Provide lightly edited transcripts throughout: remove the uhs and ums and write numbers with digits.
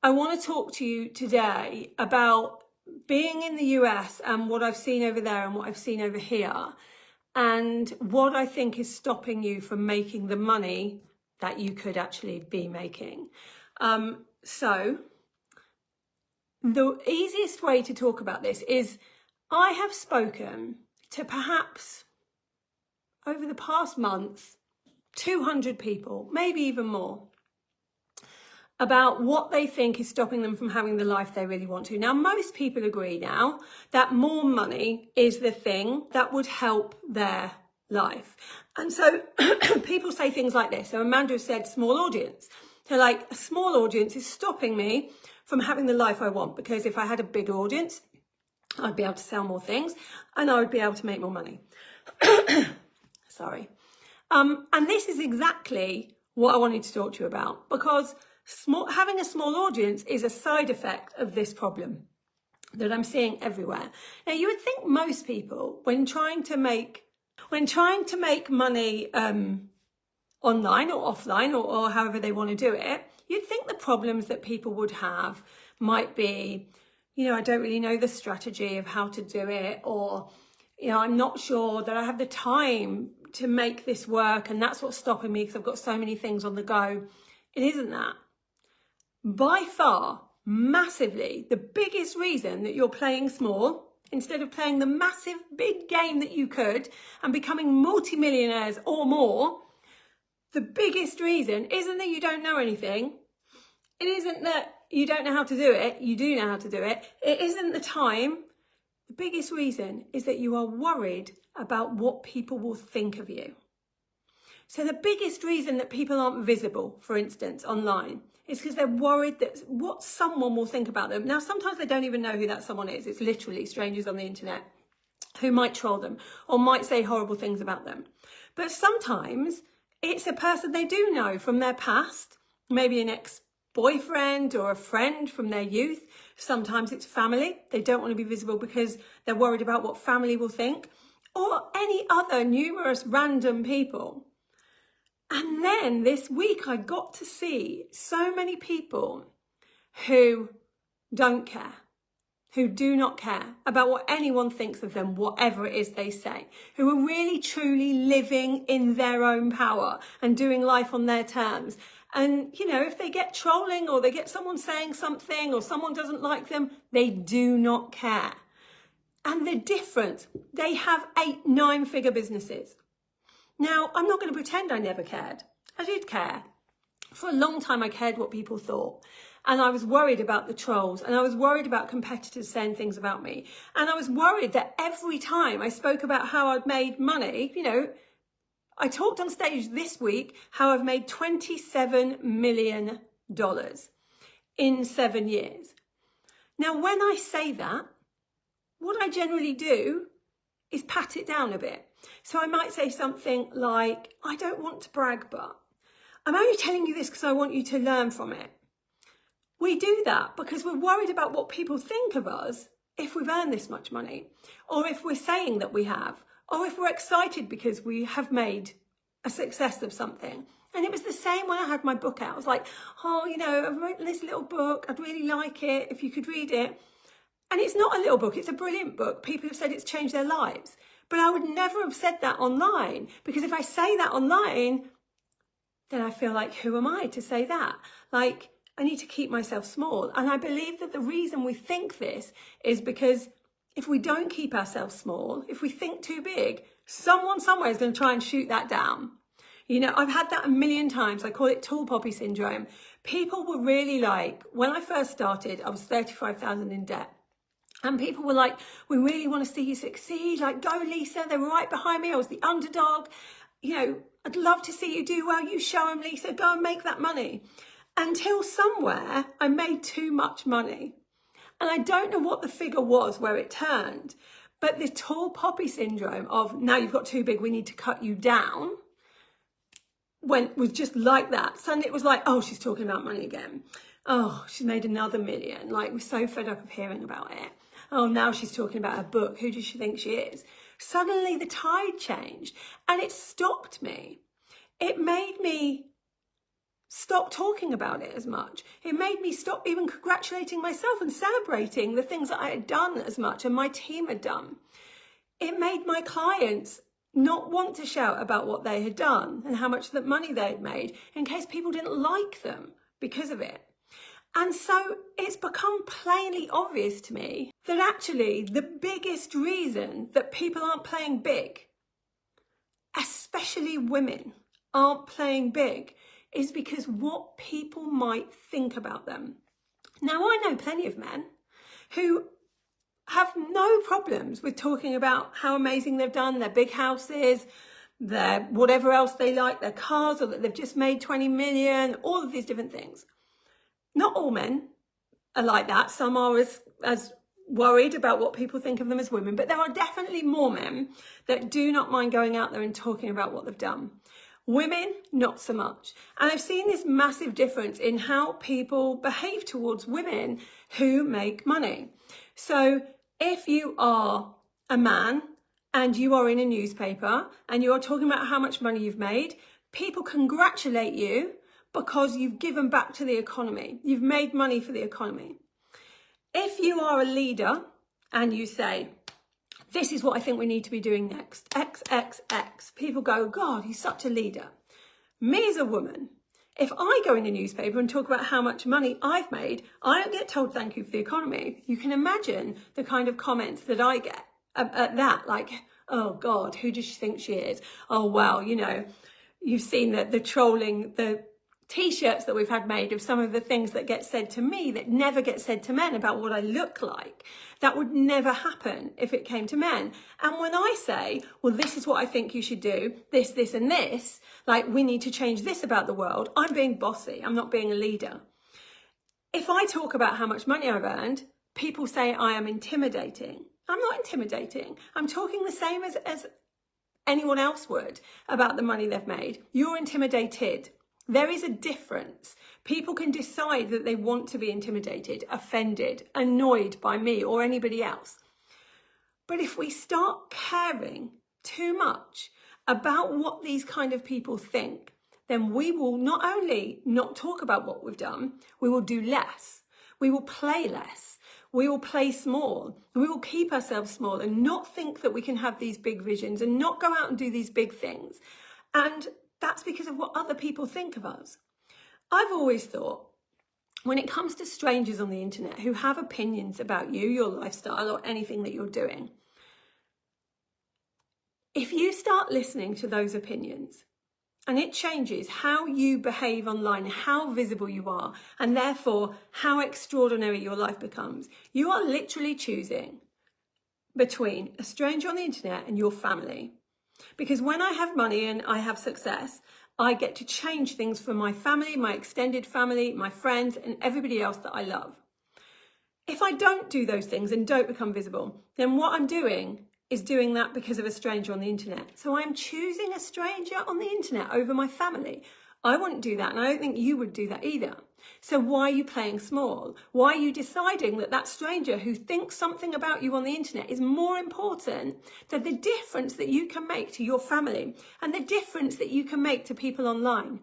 I want to talk to you today about being in the US and what I've seen over there and what I've seen over here, and what I think is stopping you from making the money that you could actually be making. So the easiest way to talk about this is I have spoken to perhaps over the past month 200 people, maybe even more, about what they think is stopping them from having the life they really want to. Now, most people agree now that more money is the thing that would help their life. And so people say things like this. So Amanda said small audience. So like, a small audience is stopping me from having the life I want, because if I had a bigger audience, I'd be able to sell more things and I would be able to make more money. Sorry. And this is exactly what I wanted to talk to you about, because having a small audience is a side effect of this problem that I'm seeing everywhere. Now, you would think most people, when trying to make money online or offline or however they want to do it, you'd think the problems that people would have might be, I don't really know the strategy of how to do it, or, I'm not sure that I have the time to make this work, and that's what's stopping me because I've got so many things on the go. It isn't that. By far, massively, the biggest reason that you're playing small instead of playing the massive big game that you could and becoming multimillionaires or more, the biggest reason isn't that you don't know anything. It isn't that you don't know how to do it. You do know how to do it. It isn't the time. The biggest reason is that you are worried about what people will think of you. So the biggest reason that people aren't visible, for instance, online, is because they're worried that what someone will think about them. Now, sometimes they don't even know who that someone is. It's literally strangers on the internet who might troll them or might say horrible things about them. But sometimes it's a person they do know from their past, maybe an ex-boyfriend or a friend from their youth. Sometimes it's family. They don't want to be visible because they're worried about what family will think, or any other numerous random people. And then this week I got to see so many people who don't care, who do not care about what anyone thinks of them, whatever it is they say, who are really truly living in their own power and doing life on their terms. And, if they get trolling or they get someone saying something or someone doesn't like them, they do not care. And the difference, they have 8, 9-figure businesses. Now, I'm not going to pretend I never cared. I did care. For a long time, I cared what people thought. And I was worried about the trolls. And I was worried about competitors saying things about me. And I was worried that every time I spoke about how I'd made money, I talked on stage this week how I've made $27 million in 7 years. Now, when I say that, what I generally do is pat it down a bit. So I might say something like, I don't want to brag, but I'm only telling you this because I want you to learn from it. We do that because we're worried about what people think of us if we've earned this much money, or if we're saying that we have, or if we're excited because we have made a success of something. And it was the same when I had my book out. I was like, I've written this little book. I'd really like it if you could read it. And it's not a little book. It's a brilliant book. People have said it's changed their lives. But I would never have said that online, because if I say that online, then I feel like, who am I to say that? Like, I need to keep myself small. And I believe that the reason we think this is because if we don't keep ourselves small, if we think too big, someone somewhere is going to try and shoot that down. I've had that a million times. I call it tall poppy syndrome. People were really like, when I first started, I was 35,000 in debt. And people were like, we really want to see you succeed. Like, go, Lisa. They were right behind me. I was the underdog. I'd love to see you do well. You show them, Lisa. Go and make that money. Until somewhere I made too much money. And I don't know what the figure was where it turned. But the tall poppy syndrome of, now you've got too big, we need to cut you down, was just like that. Suddenly it was like, oh, she's talking about money again. Oh, she's made another million. Like, we're so fed up of hearing about it. Oh, now she's talking about her book. Who does she think she is? Suddenly the tide changed and it stopped me. It made me stop talking about it as much. It made me stop even congratulating myself and celebrating the things that I had done as much and my team had done. It made my clients not want to shout about what they had done and how much that money they had made in case people didn't like them because of it. And so it's become plainly obvious to me that actually the biggest reason that people aren't playing big, especially women aren't playing big, is because what people might think about them. Now, I know plenty of men who have no problems with talking about how amazing they've done, their big houses, their whatever else they like, their cars, or that they've just made 20 million, all of these different things. Not all men are like that. Some are as worried about what people think of them as women, but there are definitely more men that do not mind going out there and talking about what they've done. Women, not so much. And I've seen this massive difference in how people behave towards women who make money. So if you are a man and you are in a newspaper and you are talking about how much money you've made, people congratulate you because you've given back to the economy. You've made money for the economy. If you are a leader and you say, this is what I think we need to be doing next, X, X, X, people go, God, he's such a leader. Me as a woman, if I go in a newspaper and talk about how much money I've made, I don't get told thank you for the economy. You can imagine the kind of comments that I get at that, like, oh God, who does she think she is? Oh, well, you know, you've seen the trolling, the T-shirts that we've had made of some of the things that get said to me that never get said to men about what I look like. That would never happen if it came to men. And when I say, well, this is what I think you should do, this, this, and this, like we need to change this about the world, I'm being bossy. I'm not being a leader. If I talk about how much money I've earned, people say I am intimidating. I'm not intimidating. I'm talking the same as anyone else would about the money they've made. You're intimidated. There is a difference. People can decide that they want to be intimidated, offended, annoyed by me or anybody else. But if we start caring too much about what these kind of people think, then we will not only not talk about what we've done, we will do less. We will play less. We will play small. We will keep ourselves small and not think that we can have these big visions and not go out and do these big things. And that's because of what other people think of us. I've always thought, when it comes to strangers on the internet who have opinions about you, your lifestyle, or anything that you're doing, if you start listening to those opinions and it changes how you behave online, how visible you are, and therefore how extraordinary your life becomes, you are literally choosing between a stranger on the internet and your family. Because when I have money and I have success, I get to change things for my family, my extended family, my friends, and everybody else that I love. If I don't do those things and don't become visible, then what I'm doing is doing that because of a stranger on the internet. So I'm choosing a stranger on the internet over my family. I wouldn't do that, and I don't think you would do that either. So why are you playing small? Why are you deciding that that stranger who thinks something about you on the internet is more important than the difference that you can make to your family and the difference that you can make to people online?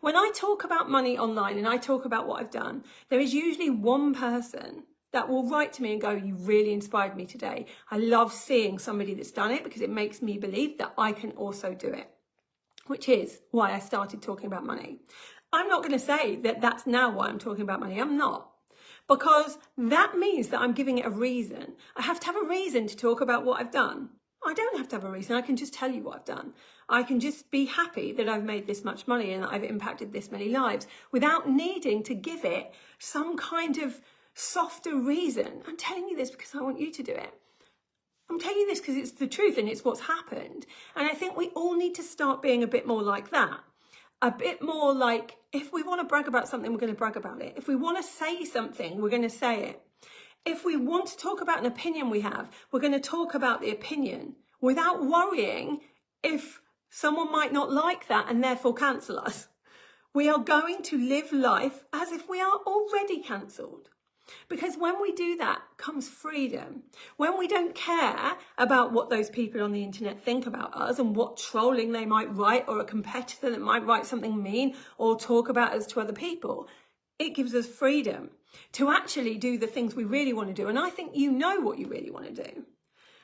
When I talk about money online and I talk about what I've done, there is usually one person that will write to me and go, you really inspired me today. I love seeing somebody that's done it because it makes me believe that I can also do it. Which is why I started talking about money. I'm not going to say that that's now why I'm talking about money. I'm not. Because that means that I'm giving it a reason. I have to have a reason to talk about what I've done. I don't have to have a reason. I can just tell you what I've done. I can just be happy that I've made this much money and that I've impacted this many lives without needing to give it some kind of softer reason. I'm telling you this because I want you to do it. I'm telling you this because it's the truth and it's what's happened. And I think we all need to start being a bit more like that. A bit more like, if we want to brag about something, we're going to brag about it. If we want to say something, we're going to say it. If we want to talk about an opinion we have, we're going to talk about the opinion without worrying if someone might not like that and therefore cancel us. We are going to live life as if we are already cancelled. Because when we do that comes freedom. When we don't care about what those people on the internet think about us and what trolling they might write, or a competitor that might write something mean or talk about us to other people, it gives us freedom to actually do the things we really want to do. And I think you know what you really want to do.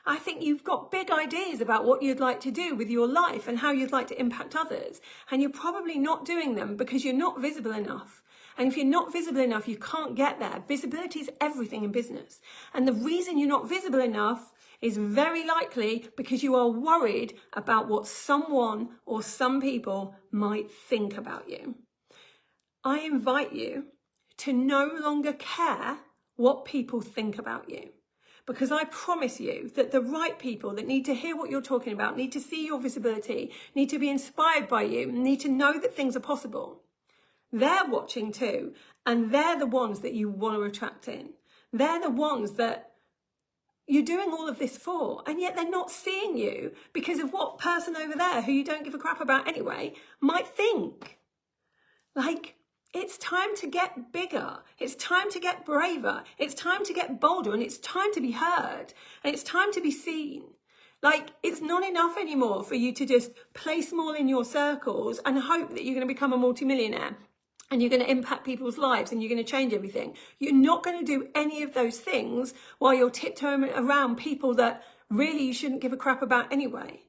I think you've got big ideas about what you'd like to do with your life and how you'd like to impact others. And you're probably not doing them because you're not visible enough. And if you're not visible enough, you can't get there. Visibility is everything in business. And the reason you're not visible enough is very likely because you are worried about what someone or some people might think about you. I invite you to no longer care what people think about you. Because I promise you that the right people that need to hear what you're talking about, need to see your visibility, need to be inspired by you, need to know that things are possible. They're watching too, and they're the ones that you want to attract in. They're the ones that you're doing all of this for, and yet they're not seeing you because of what person over there, who you don't give a crap about anyway, might think. Like, it's time to get bigger. It's time to get braver. It's time to get bolder, and it's time to be heard, and it's time to be seen. Like, it's not enough anymore for you to just play small in your circles and hope that you're going to become a multimillionaire and you're going to impact people's lives and you're going to change everything. You're not going to do any of those things while you're tiptoeing around people that really you shouldn't give a crap about anyway,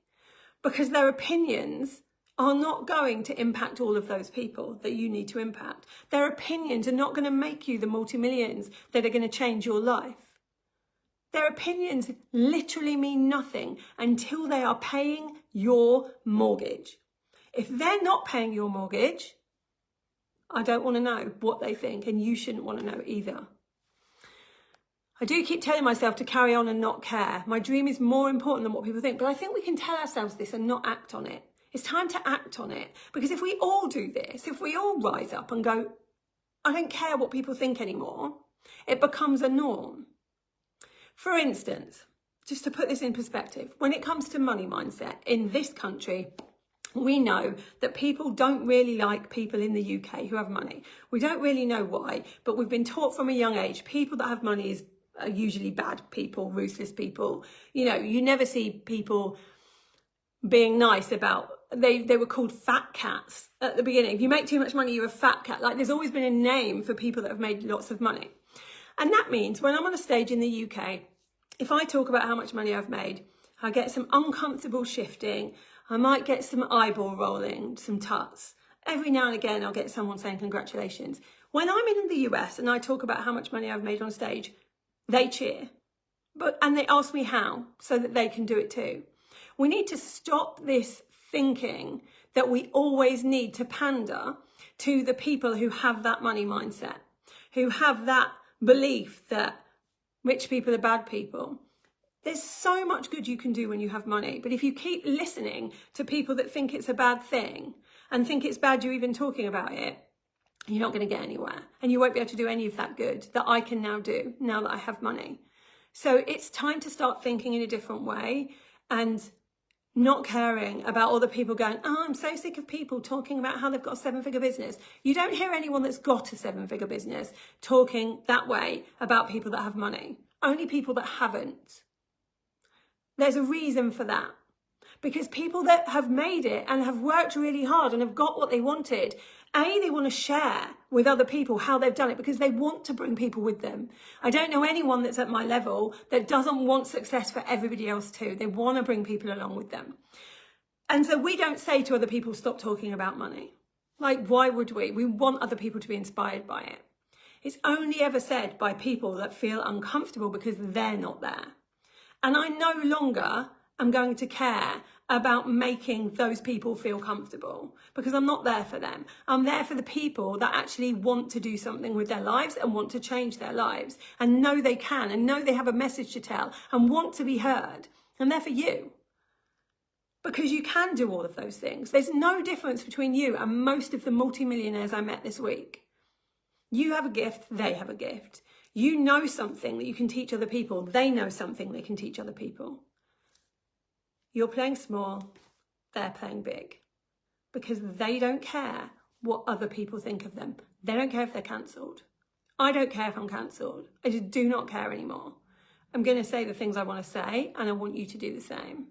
because their opinions are not going to impact all of those people that you need to impact. Their opinions are not going to make you the multi-millions that are going to change your life. Their opinions literally mean nothing until they are paying your mortgage. If they're not paying your mortgage, I don't want to know what they think, and you shouldn't want to know either. I do keep telling myself to carry on and not care. My dream is more important than what people think, but I think we can tell ourselves this and not act on it. It's time to act on it, because if we all do this, if we all rise up and go, I don't care what people think anymore, it becomes a norm. For instance, just to put this in perspective, when it comes to money mindset in this country, we know that people don't really like people in the UK who have money. We don't really know why, but we've been taught from a young age, people that have money are usually bad people, ruthless people. You know, you never see people being nice about, they were called fat cats at the beginning. If you make too much money, you're a fat cat. Like, there's always been a name for people that have made lots of money. And that means when I'm on a stage in the UK, if I talk about how much money I've made, I get some uncomfortable shifting. I might get some eyeball rolling, some tuts. Every now and again, I'll get someone saying congratulations. When I'm in the US and I talk about how much money I've made on stage, they cheer. And they ask me how, so that they can do it too. We need to stop this thinking that we always need to pander to the people who have that money mindset, who have that belief that rich people are bad people. There's so much good you can do when you have money, but if you keep listening to people that think it's a bad thing and think it's bad you're even talking about it, you're not going to get anywhere, and you won't be able to do any of that good that I can now do now that I have money. So it's time to start thinking in a different way and not caring about all the people going, oh, I'm so sick of people talking about how they've got a 7-figure business. You don't hear anyone that's got a 7-figure business talking that way about people that have money. Only people that haven't. There's a reason for that. Because people that have made it and have worked really hard and have got what they wanted, they want to share with other people how they've done it because they want to bring people with them. I don't know anyone that's at my level that doesn't want success for everybody else too. They want to bring people along with them. And so we don't say to other people, stop talking about money. Like, why would we? We want other people to be inspired by it. It's only ever said by people that feel uncomfortable because they're not there. And I no longer am going to care about making those people feel comfortable because I'm not there for them. I'm there for the people that actually want to do something with their lives and want to change their lives and know they can and know they have a message to tell and want to be heard. I'm there for you because you can do all of those things. There's no difference between you and most of the multimillionaires I met this week. You have a gift, they have a gift. You know something that you can teach other people. They know something they can teach other people. You're playing small, they're playing big. Because they don't care what other people think of them. They don't care if they're cancelled. I don't care if I'm cancelled. I just do not care anymore. I'm going to say the things I want to say, and I want you to do the same.